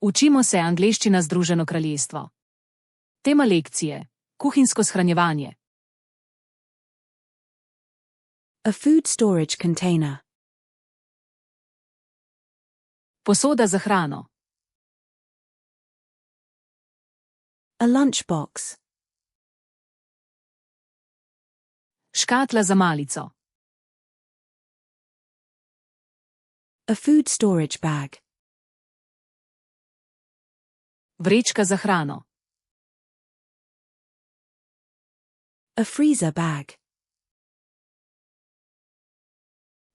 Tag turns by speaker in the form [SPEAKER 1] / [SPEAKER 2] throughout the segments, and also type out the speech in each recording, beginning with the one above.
[SPEAKER 1] Učimo se angleščina Združeno kraljestvo. Tema lekcije: kuhinjsko shranjevanje.
[SPEAKER 2] A food storage container.
[SPEAKER 1] Posoda za hrano.
[SPEAKER 2] A lunchbox.
[SPEAKER 1] Škatla za malico.
[SPEAKER 2] A food storage bag.
[SPEAKER 1] Vrečka za hrano.
[SPEAKER 2] A freezer bag.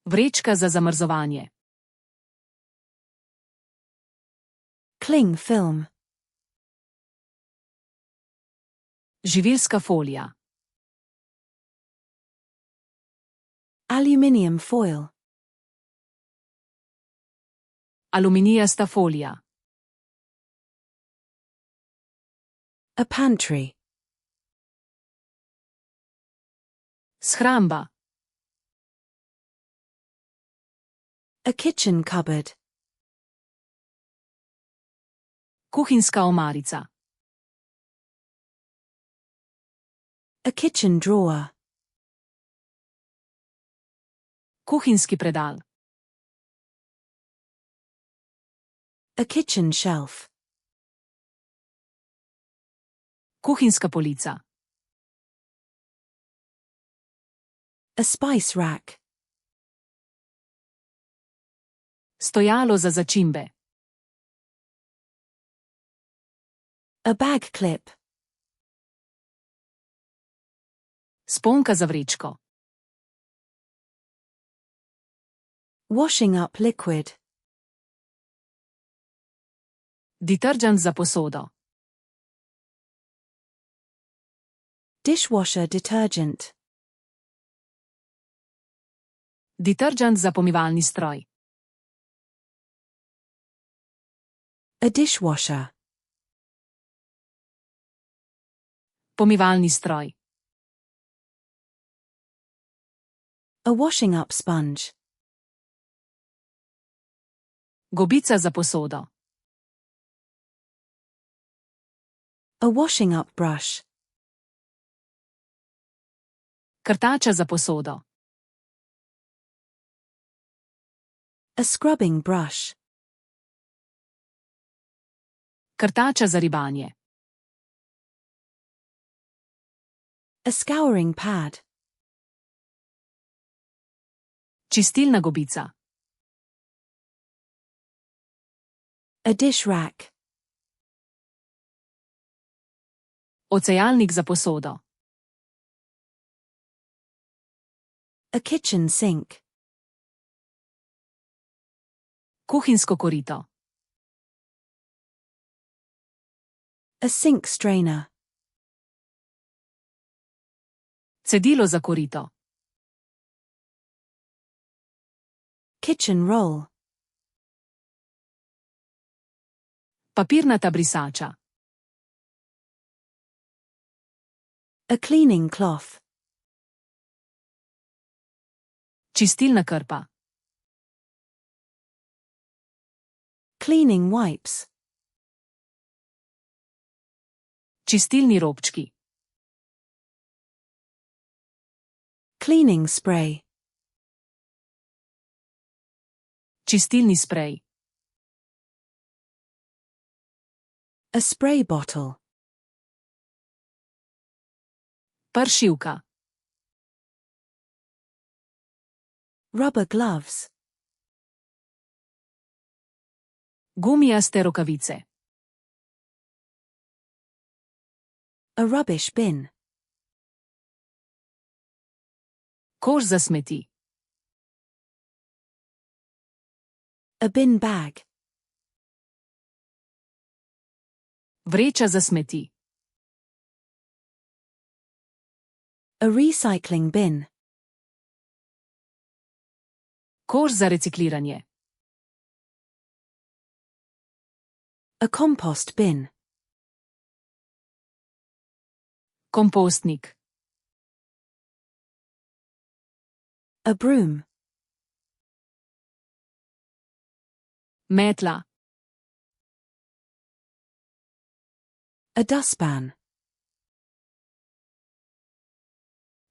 [SPEAKER 1] Vrečka za zamrzovanje.
[SPEAKER 2] Cling film.
[SPEAKER 1] Živilska folija.
[SPEAKER 2] Aluminium foil.
[SPEAKER 1] Aluminijasta folija.
[SPEAKER 2] A pantry.
[SPEAKER 1] Shramba.
[SPEAKER 2] A kitchen cupboard.
[SPEAKER 1] Kuhinjska omarica.
[SPEAKER 2] A kitchen drawer.
[SPEAKER 1] Kuhinjski predal.
[SPEAKER 2] A kitchen shelf.
[SPEAKER 1] Kuhinjska polica.
[SPEAKER 2] A spice rack.
[SPEAKER 1] Stojalo za začimbe.
[SPEAKER 2] A bag clip.
[SPEAKER 1] Sponka za vrečko.
[SPEAKER 2] Washing up liquid.
[SPEAKER 1] Diterdžent za posodo.
[SPEAKER 2] Dishwasher detergent.
[SPEAKER 1] Diterdžent za pomivalni stroj.
[SPEAKER 2] A dishwasher.
[SPEAKER 1] Pomivalni stroj.
[SPEAKER 2] A washing up sponge.
[SPEAKER 1] Gobica za posodo.
[SPEAKER 2] A washing up brush.
[SPEAKER 1] Krtača za posodo.
[SPEAKER 2] A scrubbing brush.
[SPEAKER 1] Krtača za ribanje.
[SPEAKER 2] A scouring pad.
[SPEAKER 1] Čistilna gobica.
[SPEAKER 2] A dish rack.
[SPEAKER 1] Ocejalnik za posodo.
[SPEAKER 2] A kitchen sink.
[SPEAKER 1] Kuhinjsko korito.
[SPEAKER 2] A sink strainer.
[SPEAKER 1] Cedilo za korito.
[SPEAKER 2] Kitchen roll.
[SPEAKER 1] Papirnata brisača.
[SPEAKER 2] A cleaning cloth.
[SPEAKER 1] Čistilna krpa.
[SPEAKER 2] Cleaning wipes.
[SPEAKER 1] Čistilni robčki.
[SPEAKER 2] Cleaning spray.
[SPEAKER 1] Čistilni sprej.
[SPEAKER 2] A spray bottle.
[SPEAKER 1] Pršilka.
[SPEAKER 2] Rubber gloves.
[SPEAKER 1] Gumijaste rokavice.
[SPEAKER 2] A rubbish bin.
[SPEAKER 1] Koš za smeti.
[SPEAKER 2] A bin bag.
[SPEAKER 1] Vreča za smeti.
[SPEAKER 2] A recycling bin.
[SPEAKER 1] Koš za recikliranje.
[SPEAKER 2] A compost bin.
[SPEAKER 1] Kompostnik.
[SPEAKER 2] A broom.
[SPEAKER 1] Metla.
[SPEAKER 2] A dustpan.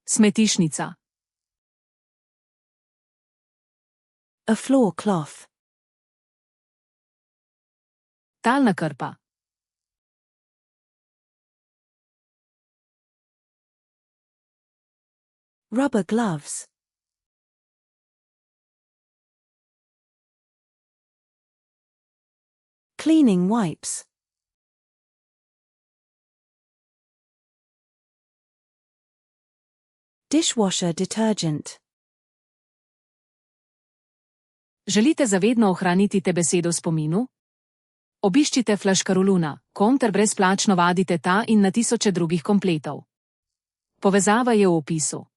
[SPEAKER 1] Smetišnica.
[SPEAKER 2] A floor cloth.
[SPEAKER 1] Talna krpa.
[SPEAKER 2] Rubber gloves. Cleaning wipes. Dishwasher detergent.
[SPEAKER 1] Želite zavedno ohraniti te besedo v spominu? Obiščite Flaškaroluna.com ter brezplačno vadite ta in na tisoče drugih kompletov. Povezava je v opisu.